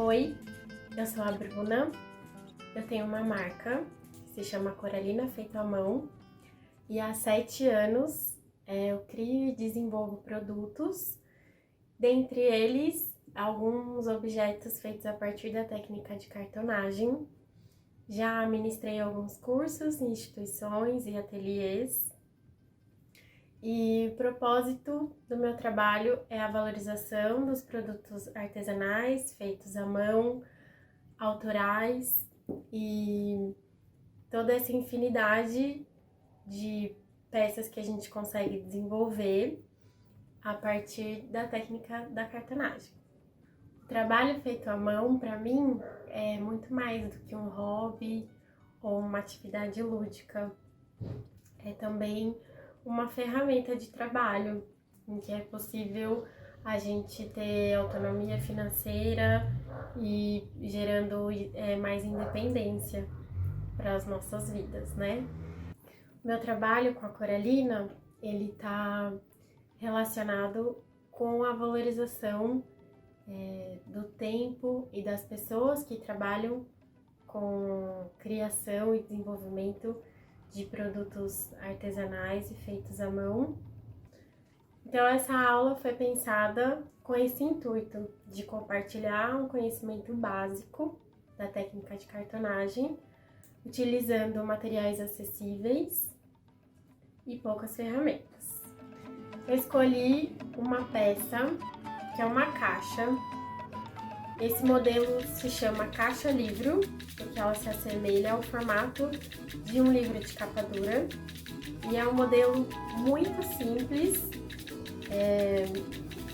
Oi, eu sou a Bruna, eu tenho uma marca que se chama Coralina Feito à Mão e há 7 anos eu crio e desenvolvo produtos, dentre eles alguns objetos feitos a partir da técnica de cartonagem. Já ministrei alguns cursos em instituições e ateliês. E o propósito do meu trabalho é a valorização dos produtos artesanais, feitos à mão, autorais e toda essa infinidade de peças que a gente consegue desenvolver a partir da técnica da cartonagem. O trabalho feito à mão, para mim, é muito mais do que um hobby ou uma atividade lúdica. É também uma ferramenta de trabalho em que é possível a gente ter autonomia financeira e gerando mais independência para as nossas vidas, né? Meu trabalho com a Coralina, ele está relacionado com a valorização do tempo e das pessoas que trabalham com criação e desenvolvimento de produtos artesanais e feitos à mão. Então essa aula foi pensada com esse intuito de compartilhar um conhecimento básico da técnica de cartonagem, utilizando materiais acessíveis e poucas ferramentas. Eu escolhi uma peça que é uma caixa. Esse modelo se chama caixa livro, porque ela se assemelha ao formato de um livro de capa dura. E é um modelo muito simples,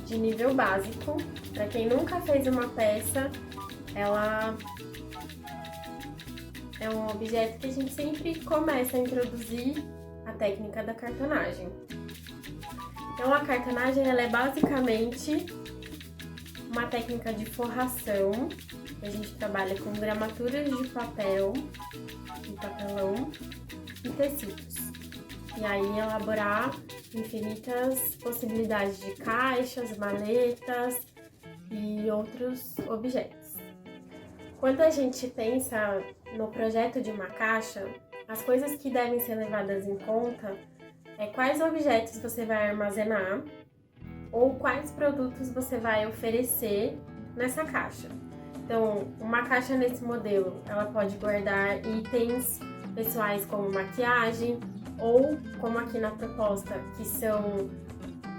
de nível básico. Para quem nunca fez uma peça, ela é um objeto que a gente sempre começa a introduzir a técnica da cartonagem. Então a cartonagem ela é basicamente uma técnica de forração. A gente trabalha com gramaturas de papel e papelão e tecidos. E aí elaborar infinitas possibilidades de caixas, maletas e outros objetos. Quando a gente pensa no projeto de uma caixa, as coisas que devem ser levadas em conta é quais objetos você vai armazenar ou quais produtos você vai oferecer nessa caixa. Então, uma caixa nesse modelo, ela pode guardar itens pessoais como maquiagem ou, como aqui na proposta, que são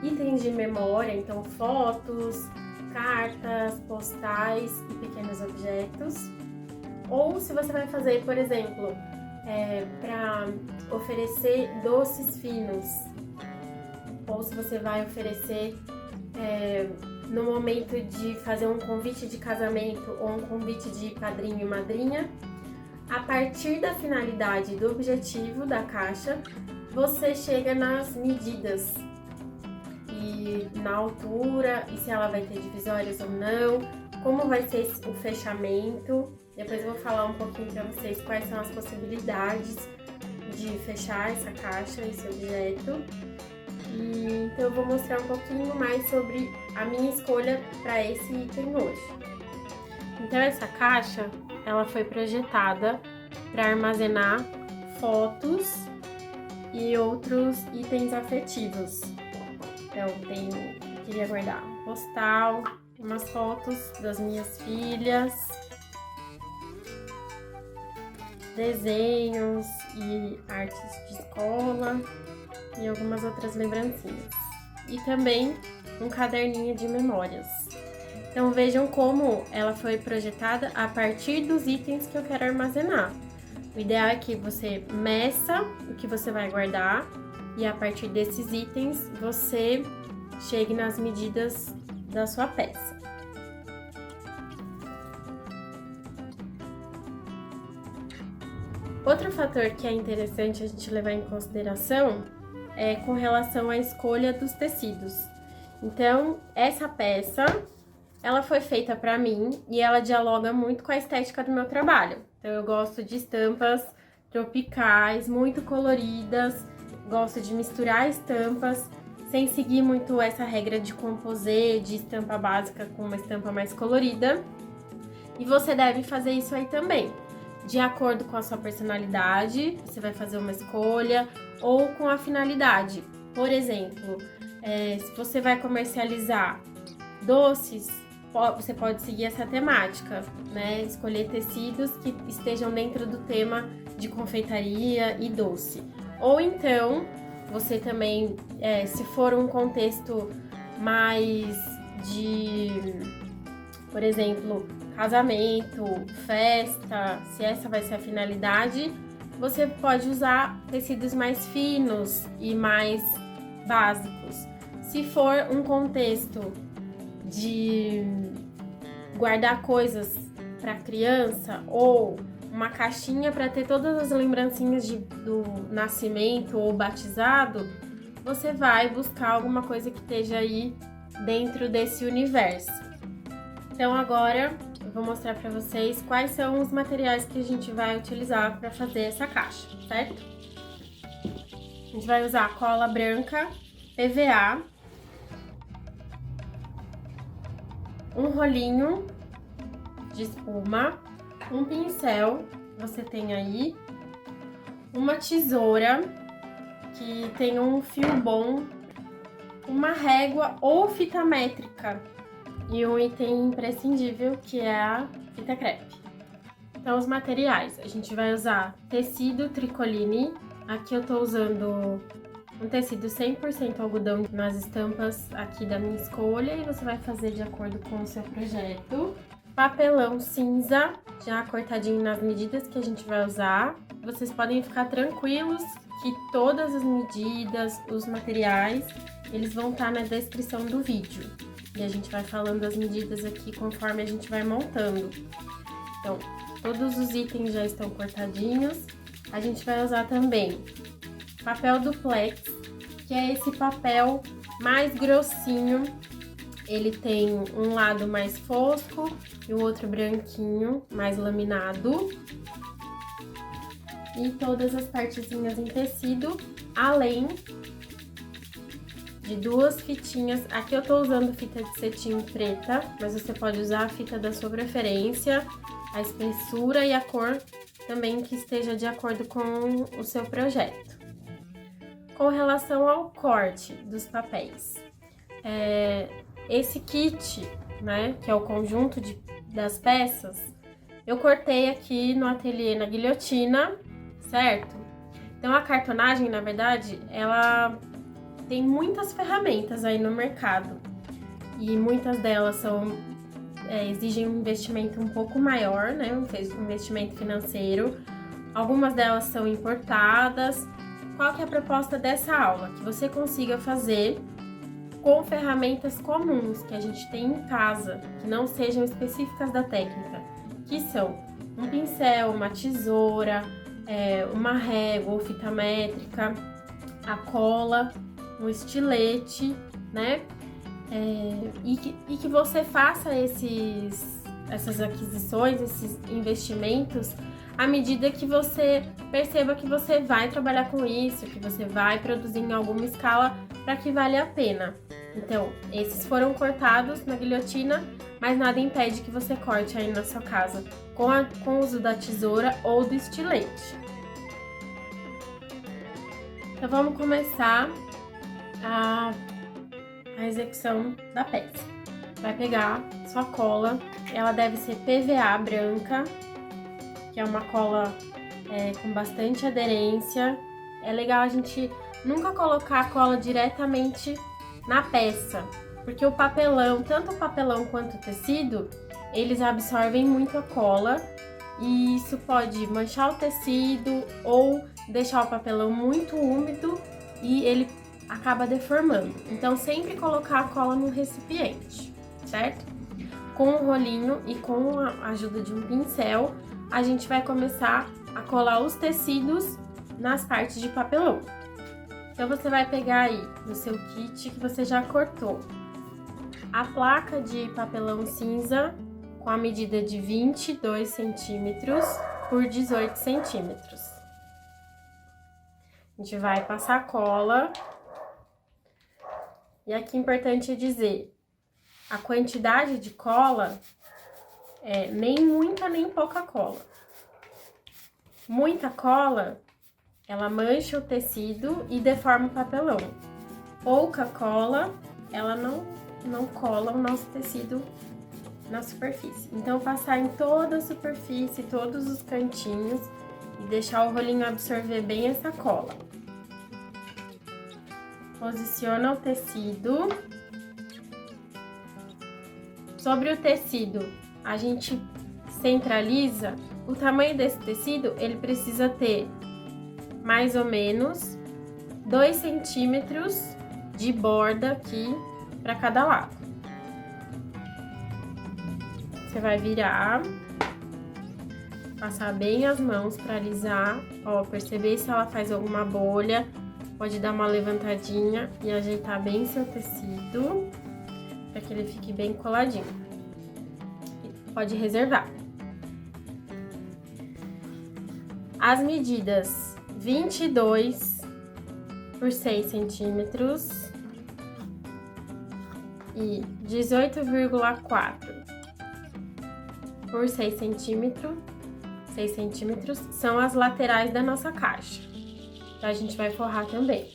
itens de memória, então fotos, cartas, postais e pequenos objetos. Ou se você vai fazer, por exemplo, para oferecer doces finos, ou se você vai oferecer no momento de fazer um convite de casamento ou um convite de padrinho e madrinha, a partir da finalidade do objetivo da caixa, você chega nas medidas e na altura, e se ela vai ter divisórias ou não, como vai ser o fechamento. Depois eu vou falar um pouquinho para vocês quais são as possibilidades de fechar essa caixa, esse objeto. Então eu vou mostrar um pouquinho mais sobre a minha escolha para esse item hoje. Então essa caixa, ela foi projetada para armazenar fotos e outros itens afetivos. Então eu queria guardar um postal, umas fotos das minhas filhas, desenhos e artes de escola e algumas outras lembrancinhas. E também um caderninho de memórias. Então vejam como ela foi projetada a partir dos itens que eu quero armazenar. O ideal é que você meça o que você vai guardar e a partir desses itens você chegue nas medidas da sua peça. Outro fator que é interessante a gente levar em consideração é com relação à escolha dos tecidos. Então, essa peça, ela foi feita para mim e ela dialoga muito com a estética do meu trabalho. Então, eu gosto de estampas tropicais, muito coloridas, gosto de misturar estampas, sem seguir muito essa regra de composê, de estampa básica com uma estampa mais colorida. E você deve fazer isso aí também, de acordo com a sua personalidade, você vai fazer uma escolha, ou com a finalidade. Por exemplo, se você vai comercializar doces, você pode seguir essa temática, né? Escolher tecidos que estejam dentro do tema de confeitaria e doce. Ou então, você também, se for um contexto mais de, por exemplo, casamento, festa, se essa vai ser a finalidade, você pode usar tecidos mais finos e mais básicos. Se for um contexto de guardar coisas para criança ou uma caixinha para ter todas as lembrancinhas do nascimento ou batizado, você vai buscar alguma coisa que esteja aí dentro desse universo. Então agora eu vou mostrar para vocês quais são os materiais que a gente vai utilizar para fazer essa caixa, certo? A gente vai usar cola branca, PVA, um rolinho de espuma, um pincel, você tem aí, uma tesoura que tem um fio bom, uma régua ou fita métrica e um item imprescindível que é a fita crepe. Então, os materiais, a gente vai usar tecido tricoline, aqui eu tô usando um tecido 100% algodão nas estampas aqui da minha escolha e você vai fazer de acordo com o seu projeto. Papelão cinza, já cortadinho nas medidas que a gente vai usar. Vocês podem ficar tranquilos que todas as medidas, os materiais, eles vão estar na descrição do vídeo. E a gente vai falando as medidas aqui conforme a gente vai montando. Então, todos os itens já estão cortadinhos. A gente vai usar também papel duplex, que é esse papel mais grossinho. Ele tem um lado mais fosco e o outro branquinho, mais laminado. E todas as partezinhas em tecido, além de duas fitinhas. Aqui eu tô usando fita de cetim preta, mas você pode usar a fita da sua preferência, a espessura e a cor também que esteja de acordo com o seu projeto. Com relação ao corte dos papéis, esse kit, né, que é o conjunto das peças, eu cortei aqui no ateliê na guilhotina, certo? Então, a cartonagem, na verdade, ela tem muitas ferramentas aí no mercado e muitas delas exigem um investimento um pouco maior, né, um investimento financeiro. Algumas delas são importadas. Qual que é a proposta dessa aula? Que você consiga fazer com ferramentas comuns que a gente tem em casa, que não sejam específicas da técnica, que são um pincel, uma tesoura, uma régua ou fita métrica, a cola, um estilete, né? E que você faça essas aquisições, esses investimentos, à medida que você perceba que você vai trabalhar com isso, que você vai produzir em alguma escala para que vale a pena. Então, esses foram cortados na guilhotina, mas nada impede que você corte aí na sua casa com o uso da tesoura ou do estilete. Então, vamos começar a execução da peça. Vai pegar sua cola, ela deve ser PVA branca, que é uma cola com bastante aderência. É legal a gente nunca colocar a cola diretamente na peça, porque o papelão, tanto o papelão quanto o tecido, eles absorvem muito a cola e isso pode manchar o tecido ou deixar o papelão muito úmido e ele acaba deformando. Então, sempre colocar a cola no recipiente, certo? Com o rolinho e com a ajuda de um pincel, a gente vai começar a colar os tecidos nas partes de papelão. Então, você vai pegar aí no seu kit que você já cortou a placa de papelão cinza com a medida de 22 centímetros por 18 centímetros. A gente vai passar cola. E aqui é importante dizer, a quantidade de cola nem muita nem pouca cola. Muita cola, ela mancha o tecido e deforma o papelão. Pouca cola, ela não cola o nosso tecido na superfície. Então, passar em toda a superfície, todos os cantinhos e deixar o rolinho absorver bem essa cola. Posiciona o tecido. Sobre o tecido, a gente centraliza. O tamanho desse tecido, ele precisa ter mais ou menos 2 centímetros de borda aqui para cada lado. Você vai virar, passar bem as mãos para alisar, ó, perceber se ela faz alguma bolha, pode dar uma levantadinha e ajeitar bem seu tecido, para que ele fique bem coladinho. Pode reservar. As medidas 22 por 6 centímetros e 18,4 por 6 centímetros são as laterais da nossa caixa. Então, a gente vai forrar também.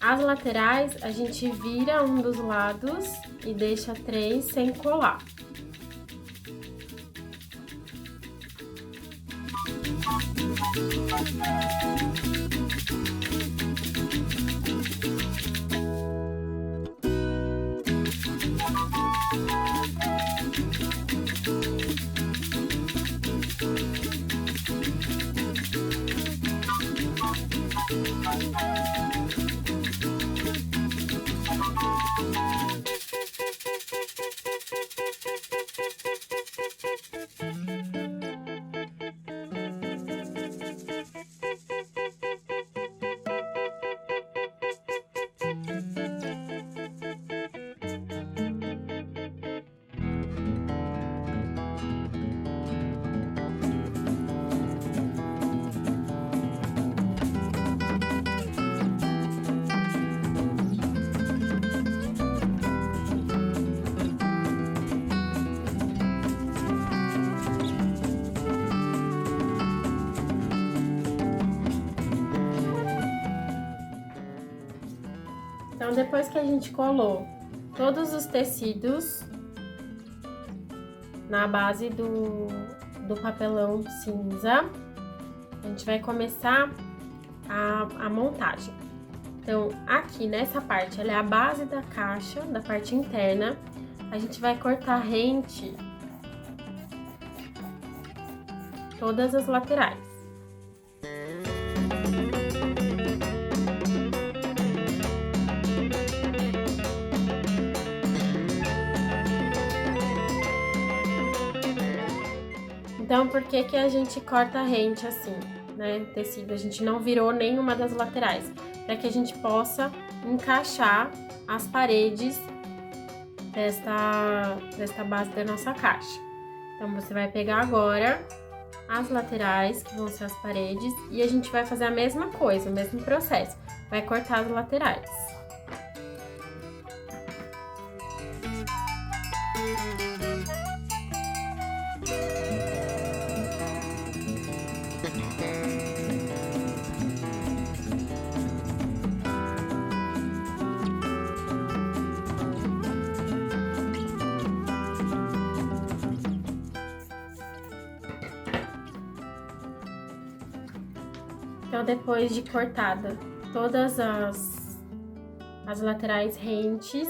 As laterais, a gente vira um dos lados e deixa 3 sem colar. Então, depois que a gente colou todos os tecidos na base do papelão cinza, a gente vai começar a montagem. Então, aqui nessa parte, ela é a base da caixa, da parte interna, a gente vai cortar rente todas as laterais. Então, por que que a gente corta a rente assim, né, o tecido? A gente não virou nenhuma das laterais, para que a gente possa encaixar as paredes desta base da nossa caixa. Então, você vai pegar agora as laterais, que vão ser as paredes, e a gente vai fazer a mesma coisa, o mesmo processo. Vai cortar as laterais. Então, depois de cortada todas as as laterais rentes,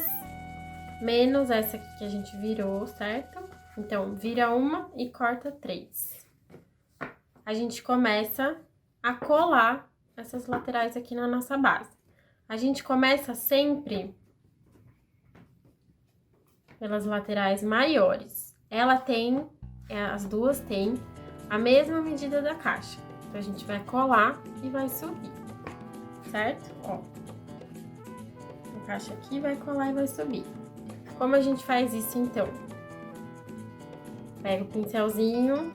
menos essa aqui que a gente virou, certo? Então, vira uma e corta 3. A gente começa a colar essas laterais aqui na nossa base. A gente começa sempre pelas laterais maiores. Ela tem, as duas têm a mesma medida da caixa. Então, a gente vai colar e vai subir, certo? Ó, encaixa aqui, vai colar e vai subir. Como a gente faz isso, então? Pega o pincelzinho,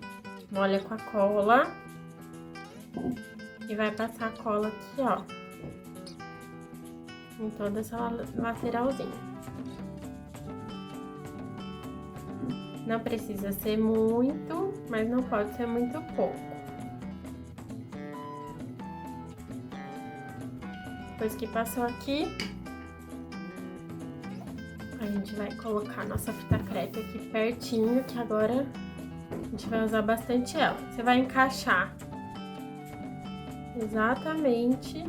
molha com a cola e vai passar a cola aqui, ó, em toda essa lateralzinha. Não precisa ser muito, mas não pode ser muito pouco. Depois que passou aqui, a gente vai colocar nossa fita crepe aqui pertinho, que agora a gente vai usar bastante ela. Você vai encaixar exatamente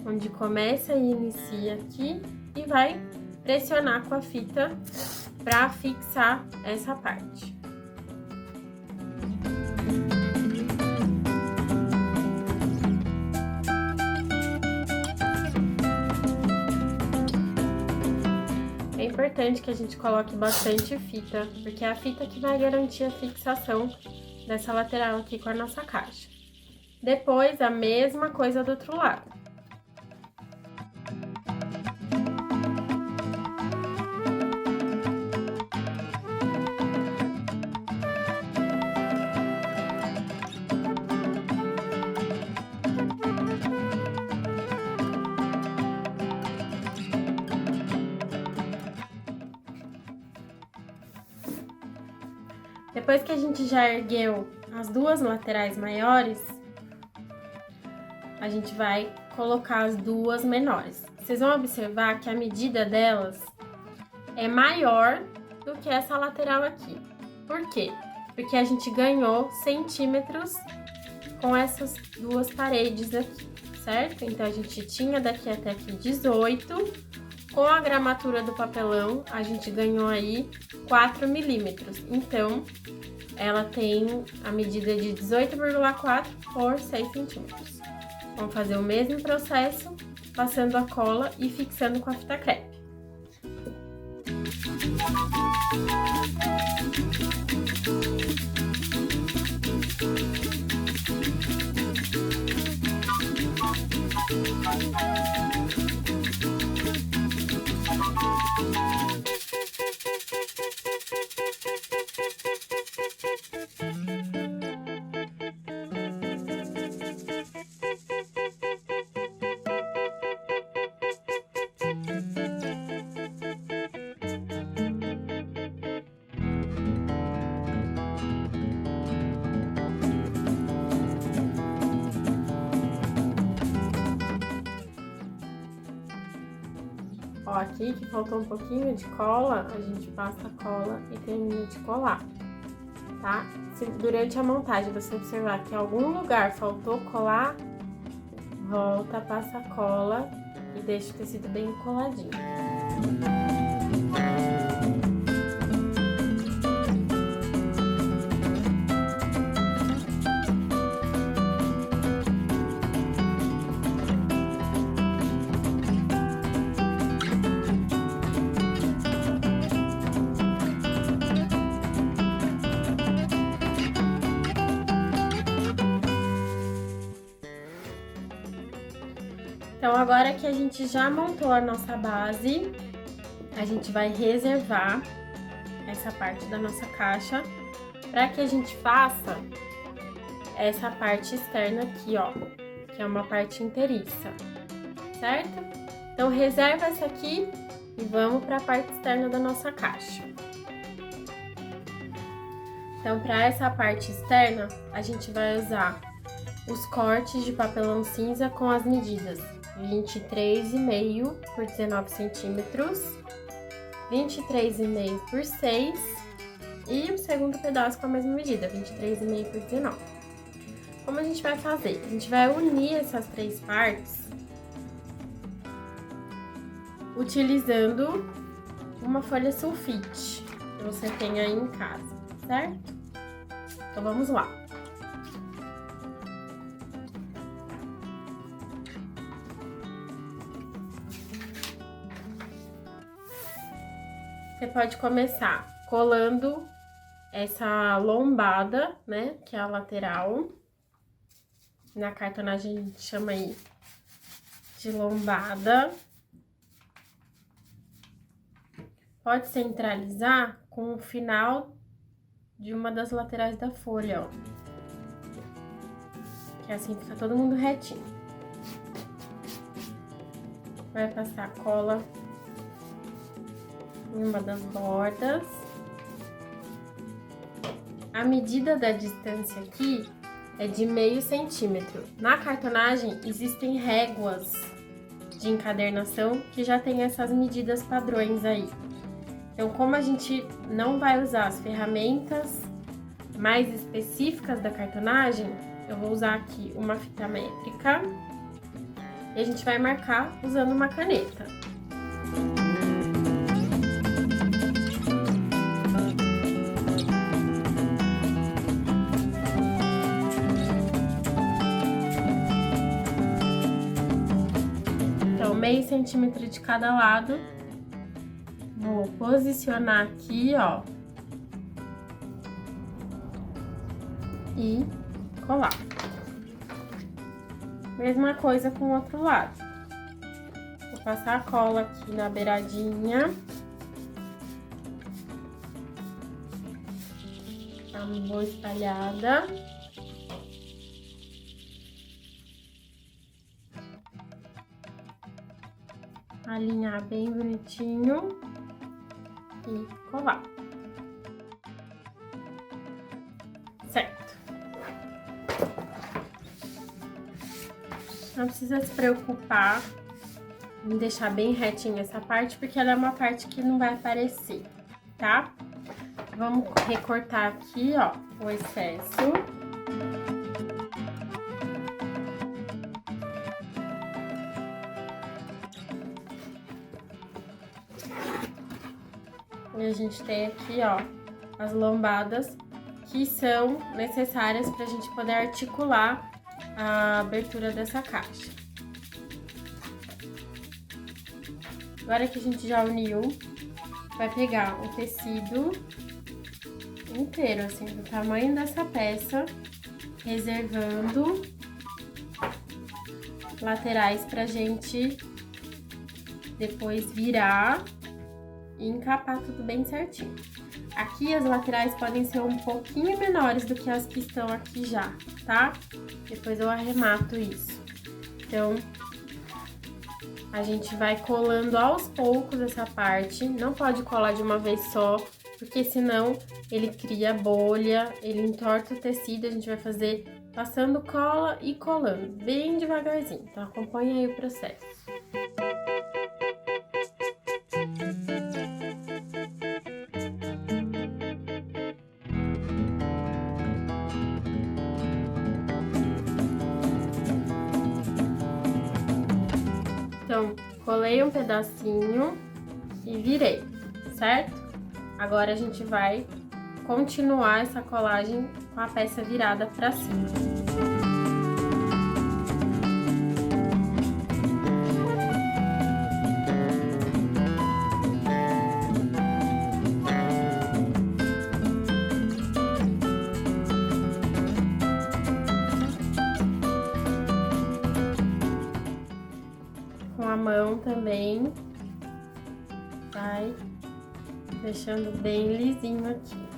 onde começa e inicia aqui e vai pressionar com a fita para fixar essa parte. É importante que a gente coloque bastante fita, porque é a fita que vai garantir a fixação dessa lateral aqui com a nossa caixa. Depois, a mesma coisa do outro lado. Depois que a gente já ergueu as duas laterais maiores, a gente vai colocar as duas menores. Vocês vão observar que a medida delas é maior do que essa lateral aqui. Por quê? Porque a gente ganhou centímetros com essas duas paredes aqui, certo? Então, a gente tinha daqui até aqui 18. Com a gramatura do papelão, a gente ganhou aí 4 milímetros. Então, ela tem a medida de 18,4 por 6 centímetros. Vamos fazer o mesmo processo, passando a cola e fixando com a fita crepe. Ó, aqui que faltou um pouquinho de cola, a gente passa a cola e termina de colar, tá? Se durante a montagem você observar que em algum lugar faltou colar, volta, passa a cola e deixa o tecido bem coladinho. Então, agora que a gente já montou a nossa base, a gente vai reservar essa parte da nossa caixa para que a gente faça essa parte externa aqui, ó, que é uma parte inteiriça, certo? Então, reserva essa aqui e vamos para a parte externa da nossa caixa. Então, para essa parte externa, a gente vai usar os cortes de papelão cinza com as medidas 23,5 por 19 centímetros, 23,5 por 6 e o segundo pedaço com a mesma medida, 23,5 por 19. Como a gente vai fazer? A gente vai unir essas três partes utilizando uma folha sulfite que você tem aí em casa, certo? Então vamos lá. Você pode começar colando essa lombada, né, que é a lateral. Na cartonagem a gente chama aí de lombada. Pode centralizar com o final de uma das laterais da folha, ó. Que assim fica todo mundo retinho. Vai passar cola em uma das bordas. A medida da distância aqui é de meio centímetro. Na cartonagem existem réguas de encadernação que já tem essas medidas padrões aí. Então, como a gente não vai usar as ferramentas mais específicas da cartonagem, eu vou usar aqui uma fita métrica e a gente vai marcar usando uma caneta. Então, meio centímetro de cada lado. Vou posicionar aqui, ó, e colar. Mesma coisa com o outro lado. Vou passar a cola aqui na beiradinha. Tá uma boa espalhada. Alinhar bem bonitinho. E colar. Certo. Não precisa se preocupar em deixar bem retinha essa parte, porque ela é uma parte que não vai aparecer, tá? Vamos recortar aqui, ó, o excesso. E a gente tem aqui, ó, as lombadas que são necessárias pra gente poder articular a abertura dessa caixa. Agora que a gente já uniu, vai pegar o tecido inteiro, assim, do tamanho dessa peça, reservando laterais pra gente depois virar e encapar tudo bem certinho. Aqui as laterais podem ser um pouquinho menores do que as que estão aqui já, tá? Depois eu arremato isso. Então, a gente vai colando aos poucos essa parte. Não pode colar de uma vez só, porque senão ele cria bolha, ele entorta o tecido. A gente vai fazer passando cola e colando, bem devagarzinho. Então, acompanha aí o processo. Então, colei um pedacinho e virei, certo? Agora a gente vai continuar essa colagem com a peça virada pra cima. Com a mão também, vai deixando bem lisinho aqui.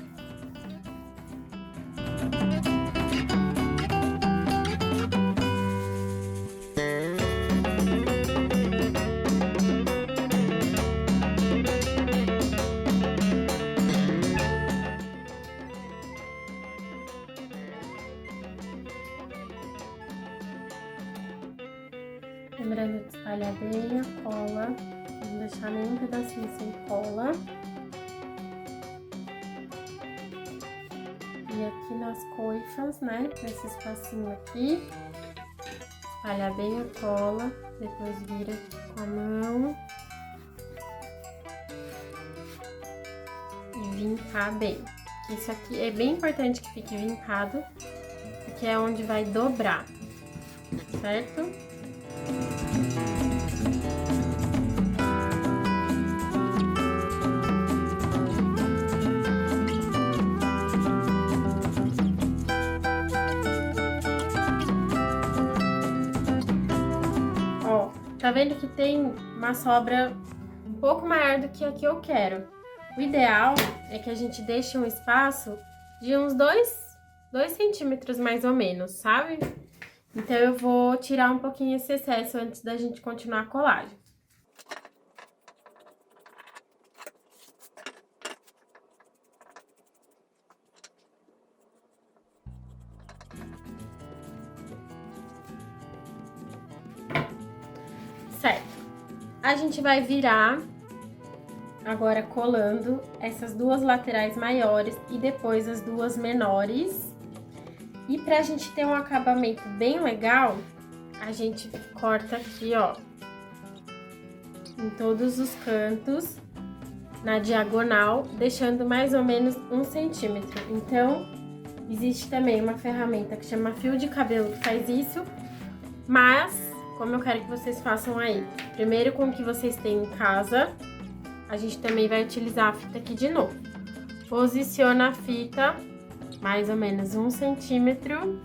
Lembrando de espalhar bem a cola, não deixar nenhum pedacinho sem cola. E aqui nas coifas, né, nesse espacinho aqui, espalhar bem a cola, depois vira com a mão vincar bem. Isso aqui é bem importante que fique vincado, porque é onde vai dobrar, certo? Ó, tá vendo que tem uma sobra um pouco maior do que a que eu quero. O ideal é que a gente deixe um espaço de uns 2 centímetros mais ou menos, sabe? Então eu vou tirar um pouquinho esse excesso antes da gente continuar a colagem. Certo. A gente vai virar agora colando essas duas laterais maiores e depois as duas menores. E pra gente ter um acabamento bem legal, a gente corta aqui, ó, em todos os cantos, na diagonal, deixando mais ou menos 1 centímetro. Então, existe também uma ferramenta que chama fio de cabelo que faz isso, mas, como eu quero que vocês façam aí, primeiro com o que vocês têm em casa, a gente também vai utilizar a fita aqui de novo. Posiciona a fita mais ou menos 1 centímetro.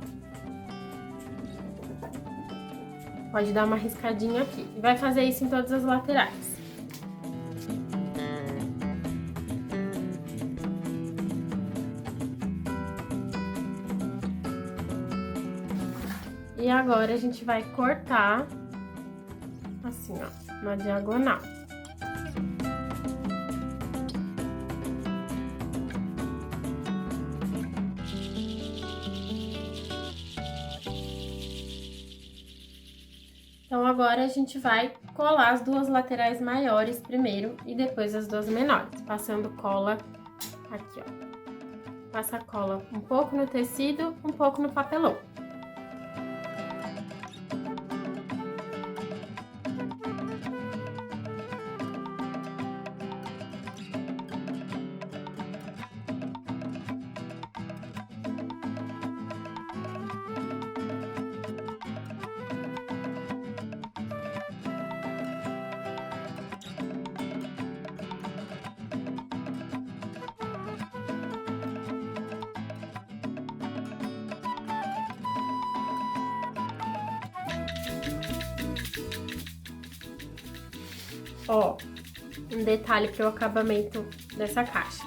Pode dar uma riscadinha aqui. E vai fazer isso em todas as laterais. E agora a gente vai cortar assim, ó, na diagonal. Então, agora a gente vai colar as duas laterais maiores primeiro e depois as duas menores, passando cola aqui, ó. Passa cola um pouco no tecido, um pouco no papelão. Ó, um detalhe para o acabamento dessa caixa.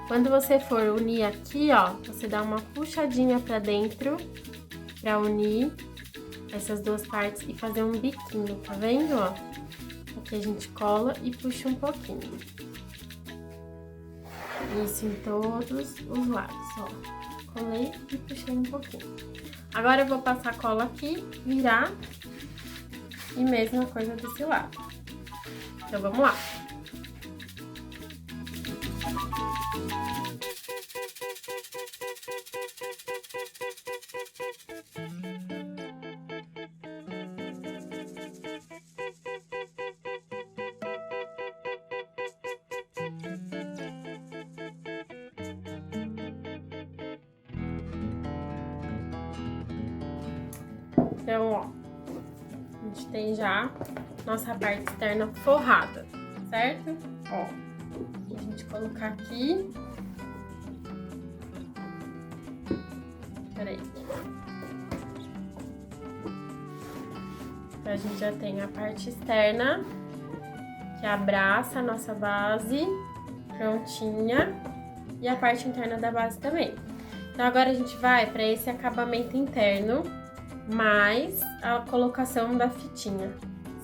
Quando você for unir aqui, ó, você dá uma puxadinha para dentro para unir essas duas partes e fazer um biquinho, tá vendo, ó? Aqui a gente cola e puxa um pouquinho. Isso em todos os lados, ó. Colei e puxei um pouquinho. Agora eu vou passar cola aqui, virar e mesma coisa desse lado. Então, vamos lá. Então, ó, a gente tem já nossa parte externa forrada, certo? Ó, a gente colocar aqui. Peraí. Então, a gente já tem a parte externa, que abraça a nossa base, prontinha. E a parte interna da base também. Então, agora a gente vai para esse acabamento interno, mais a colocação da fitinha,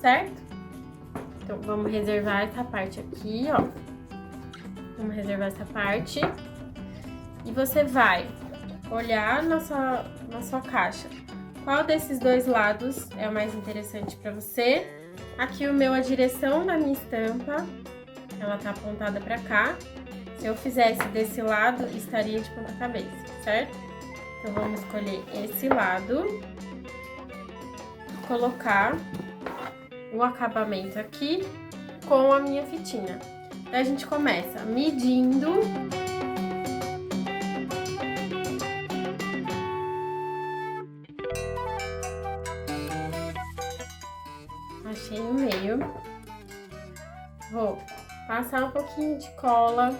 certo? Então, vamos reservar essa parte aqui, ó. Vamos reservar essa parte. E você vai olhar na sua caixa. Qual desses dois lados é o mais interessante para você? Aqui o meu, a direção da minha estampa, ela tá apontada para cá. Se eu fizesse desse lado, estaria de ponta cabeça, certo? Então, vamos escolher esse lado. Colocar o acabamento aqui com a minha fitinha. Então, a gente começa medindo fechei o meio. Vou passar um pouquinho de cola.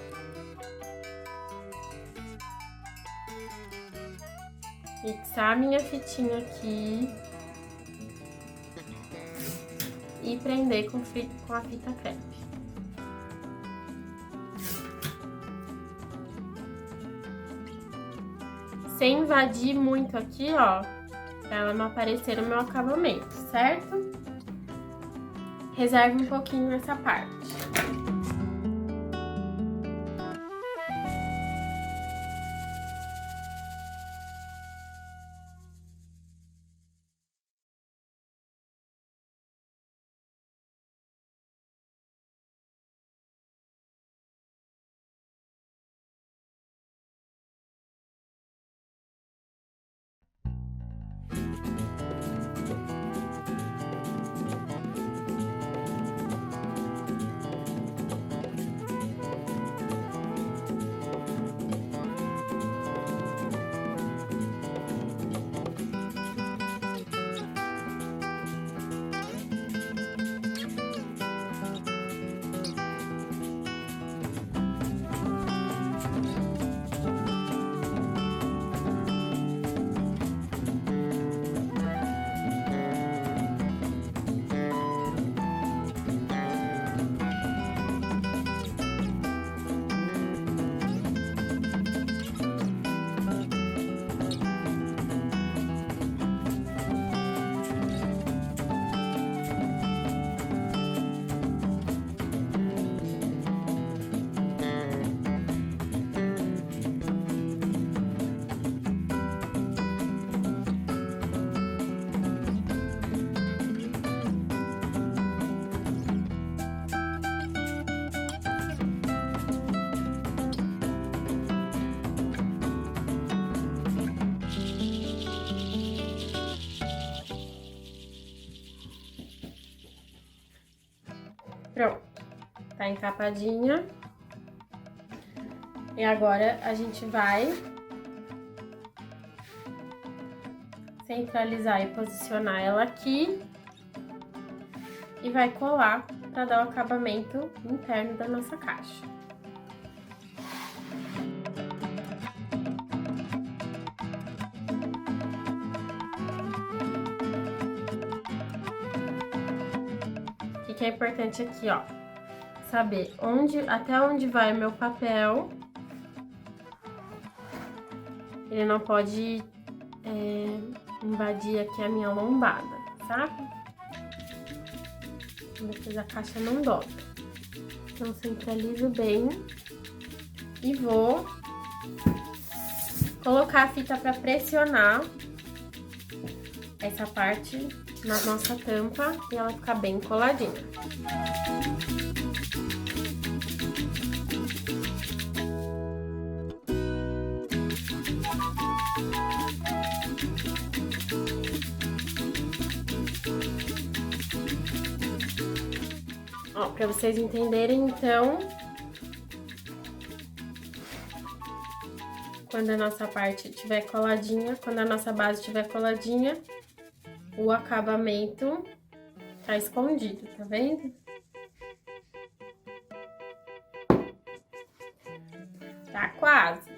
Fixar minha fitinha aqui. E prender com a fita crepe. Sem invadir muito aqui, ó, pra ela não aparecer no meu acabamento, certo? Reserve um pouquinho nessa parte. Pronto, tá encapadinha. E agora a gente vai centralizar e posicionar ela aqui e vai colar para dar o acabamento interno da nossa caixa. O que é importante aqui, ó, saber até onde vai o meu papel. Ele não pode invadir aqui a minha lombada, sabe? Depois a caixa não dobra. Então, centralizo bem e vou colocar a fita para pressionar essa parte na nossa tampa e ela ficar bem coladinha. Ó, pra vocês entenderem, então, quando a nossa parte estiver coladinha, quando a nossa base estiver coladinha, o acabamento tá escondido, tá vendo? Tá quase.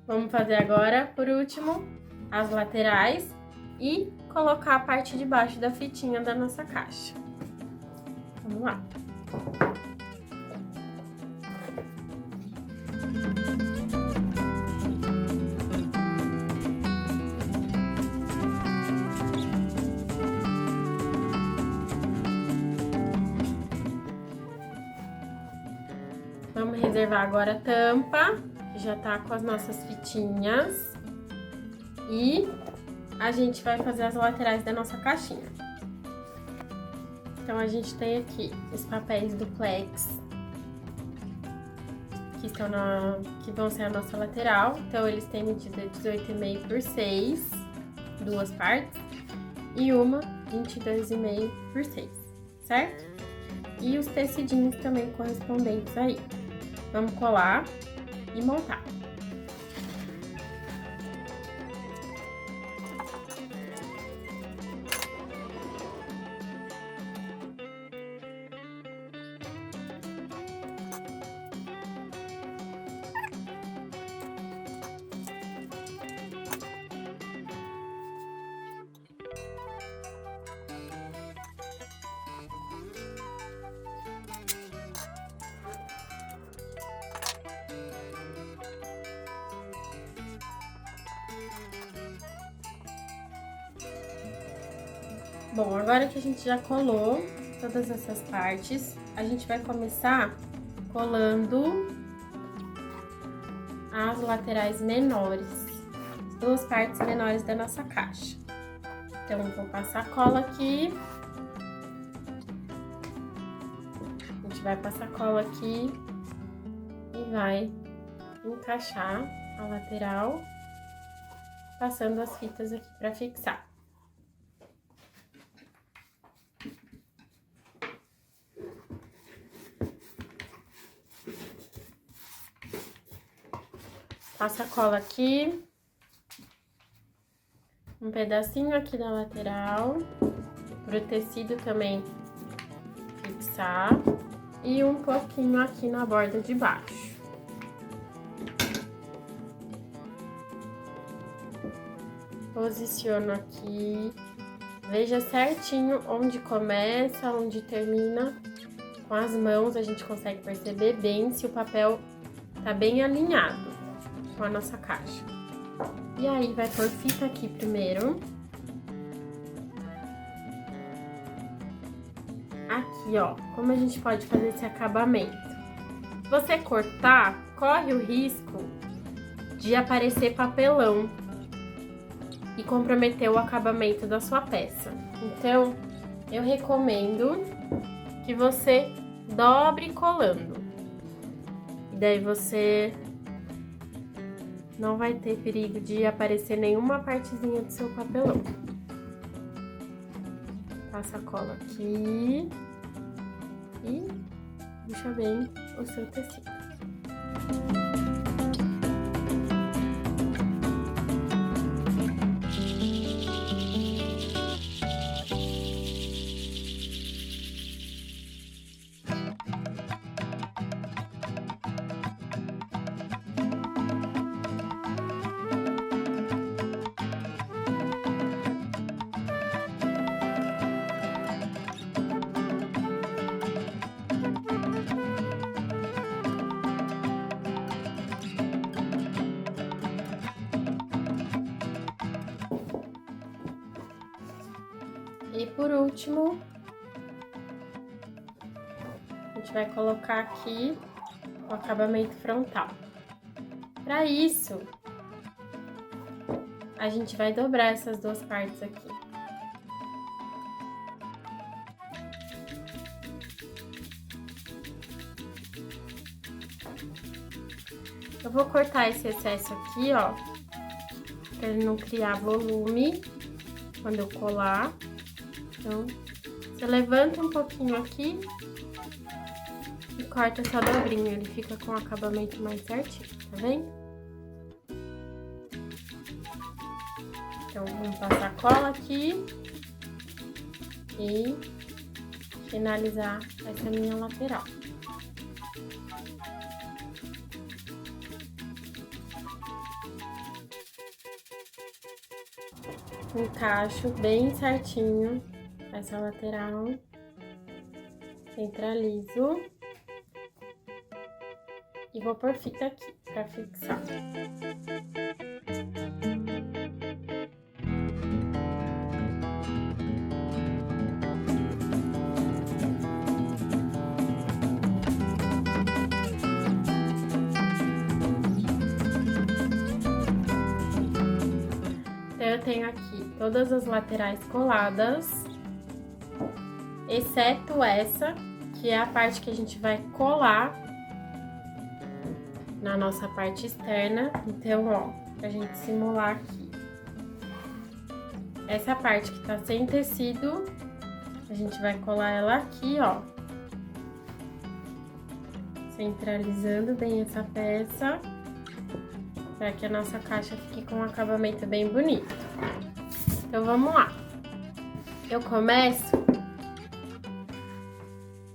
Vamos fazer agora, por último, as laterais e colocar a parte de baixo da fitinha da nossa caixa. Vamos lá. Vamos reservar agora a tampa, que já tá com as nossas fitinhas. E a gente vai fazer as laterais da nossa caixinha. Então, a gente tem aqui os papéis duplex, que vão ser a nossa lateral. Então, eles têm medida 18,5 por 6, duas partes, e uma 22,5 por 6, certo? E os tecidinhos também correspondentes aí. Vamos colar e montar. Bom, agora que a gente já colou todas essas partes, a gente vai começar colando as laterais menores, as duas partes menores da nossa caixa. Então, eu vou passar cola aqui. A gente vai passar cola aqui e vai encaixar a lateral, passando as fitas aqui para fixar. Passa a cola aqui, um pedacinho aqui da lateral, pro tecido também fixar, e um pouquinho aqui na borda de baixo. Posiciono aqui, veja certinho onde começa, onde termina. Com as mãos a gente consegue perceber bem se o papel tá bem alinhado com a nossa caixa. E aí, vai pôr fita aqui primeiro. Aqui, ó, como a gente pode fazer esse acabamento? Se você cortar, corre o risco de aparecer papelão e comprometer o acabamento da sua peça. Então, eu recomendo que você dobre colando. E daí você não vai ter perigo de aparecer nenhuma partezinha do seu papelão. Passa a cola aqui e puxa bem o seu tecido. E por último, a gente vai colocar aqui o acabamento frontal. Para isso, a gente vai dobrar essas duas partes aqui. Eu vou cortar esse excesso aqui, ó, para ele não criar volume quando eu colar. Então, você levanta um pouquinho aqui e corta essa dobrinha, ele fica com o acabamento mais certinho, tá vendo? Então, vamos passar cola aqui e finalizar essa minha lateral. Encaixo bem certinho essa lateral, centralizo e vou pôr fita aqui pra fixar. Então, eu tenho aqui todas as laterais coladas, exceto essa, que é a parte que a gente vai colar na nossa parte externa. Então, ó, pra gente simular aqui. Essa parte que tá sem tecido, a gente vai colar ela aqui, ó. Centralizando bem essa peça, para que a nossa caixa fique com um acabamento bem bonito. Então, vamos lá. Eu começo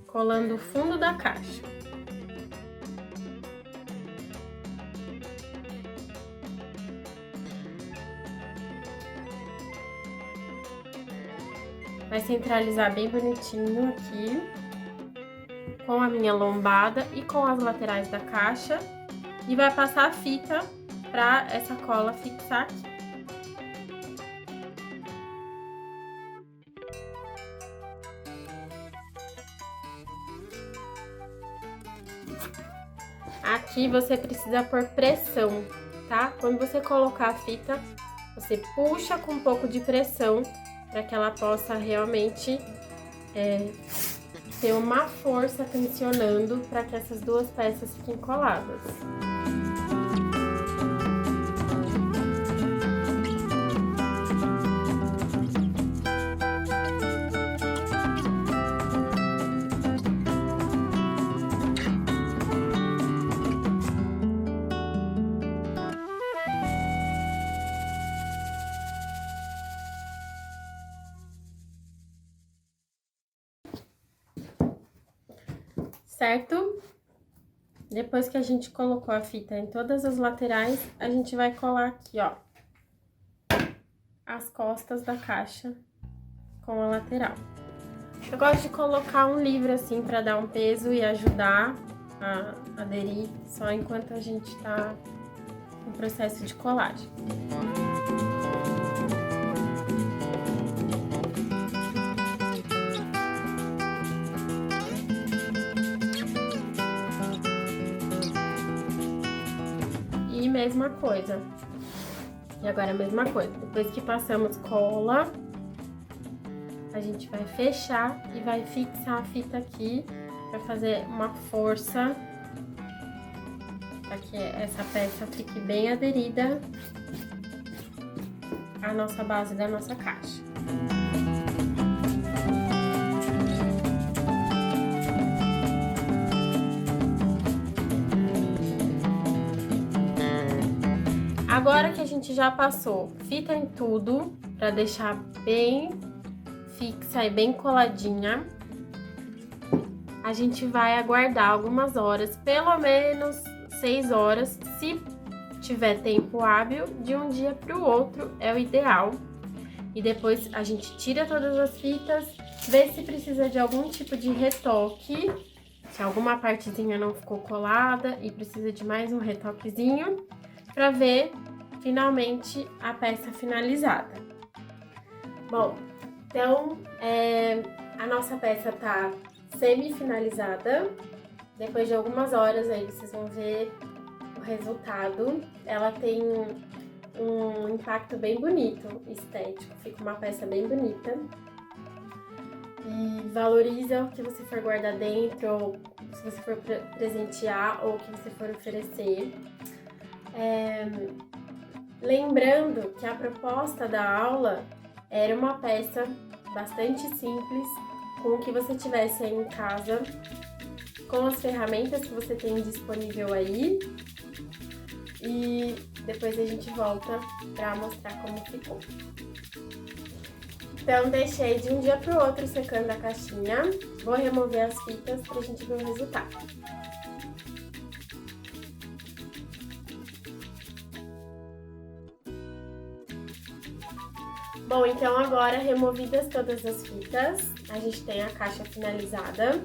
colando o fundo da caixa. Vai centralizar bem bonitinho aqui, com a minha lombada e com as laterais da caixa. E vai passar a fita pra essa cola fixar aqui. Aqui você precisa pôr pressão, tá? Quando você colocar a fita, você puxa com um pouco de pressão para que ela possa realmente ter uma força tensionando para que essas duas peças fiquem coladas. Certo? Depois que a gente colocou a fita em todas as laterais, a gente vai colar aqui, ó, as costas da caixa com a lateral. Eu gosto de colocar um livro assim pra dar um peso e ajudar a aderir só enquanto a gente tá no processo de colagem. E mesma coisa. E agora a mesma coisa. Depois que passamos cola, a gente vai fechar e vai fixar a fita aqui para fazer uma força para que essa peça fique bem aderida à nossa base da nossa caixa. Agora que a gente já passou fita em tudo, para deixar bem fixa e bem coladinha, a gente vai aguardar algumas horas, pelo menos 6 horas, se tiver tempo hábil, de um dia para o outro é o ideal. E depois a gente tira todas as fitas, vê se precisa de algum tipo de retoque, se alguma partezinha não ficou colada e precisa de mais um retoquezinho, para ver finalmente a peça finalizada. Bom, então a nossa peça tá semi-finalizada. Depois de algumas horas aí vocês vão ver o resultado. Ela tem um impacto bem bonito, estético, fica uma peça bem bonita. E valoriza o que você for guardar dentro, ou se você for presentear, ou o que você for oferecer. Lembrando que a proposta da aula era uma peça bastante simples, com o que você tivesse aí em casa, com as ferramentas que você tem disponível aí. E depois a gente volta para mostrar como ficou. Então, deixei de um dia para o outro secando a caixinha. Vou remover as fitas para a gente ver o resultado. Bom, então agora, removidas todas as fitas, a gente tem a caixa finalizada.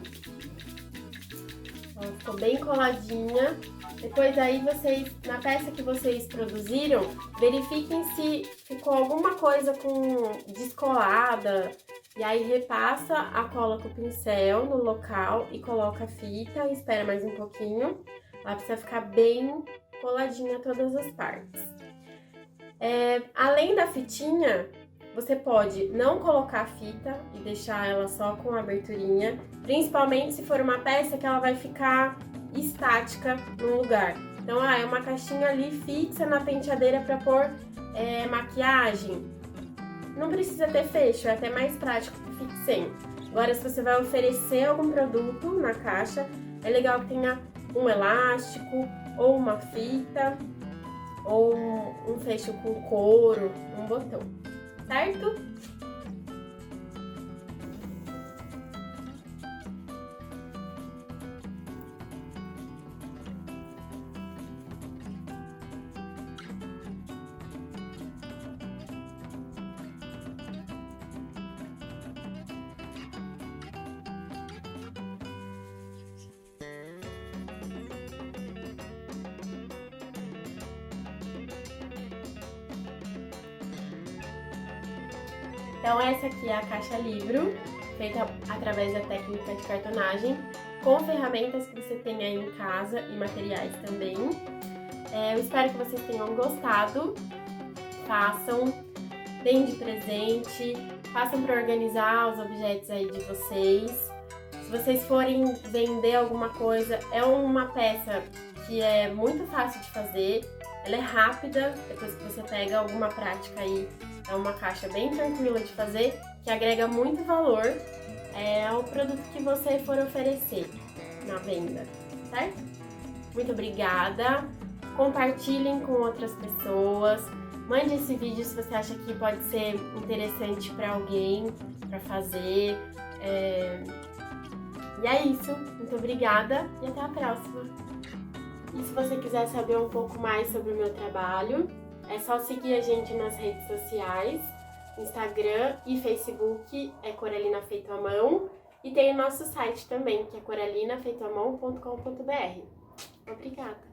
Ela ficou bem coladinha. Depois aí vocês, na peça que vocês produziram, verifiquem se ficou alguma coisa com descolada. E aí repassa a cola com o pincel no local e coloca a fita e espera mais um pouquinho. Ela precisa ficar bem coladinha todas as partes. Além da fitinha, você pode não colocar a fita e deixar ela só com a aberturinha, principalmente se for uma peça que ela vai ficar estática no lugar. Então, é uma caixinha ali fixa na penteadeira para pôr maquiagem. Não precisa ter fecho, é até mais prático que fique sem. Agora, se você vai oferecer algum produto na caixa, é legal que tenha um elástico ou uma fita ou um fecho com couro, um botão, certo? Então, essa aqui é a caixa livro, feita através da técnica de cartonagem. com ferramentas que você tem aí em casa e materiais também. Eu espero que vocês tenham gostado. Façam, deem de presente, façam para organizar os objetos aí de vocês. Se vocês forem vender alguma coisa, é uma peça que é muito fácil de fazer, ela é rápida, depois que você pega alguma prática aí, é uma caixa bem tranquila de fazer, que agrega muito valor ao produto que você for oferecer na venda, certo? Muito obrigada, compartilhem com outras pessoas, mande esse vídeo se você acha que pode ser interessante para alguém, para fazer. E é isso, muito obrigada e até a próxima! E se você quiser saber um pouco mais sobre o meu trabalho, é só seguir a gente nas redes sociais, Instagram e Facebook é Coralina Feito à Mão, e tem o nosso site também, que é coralinafeitoamão.com.br. Obrigada!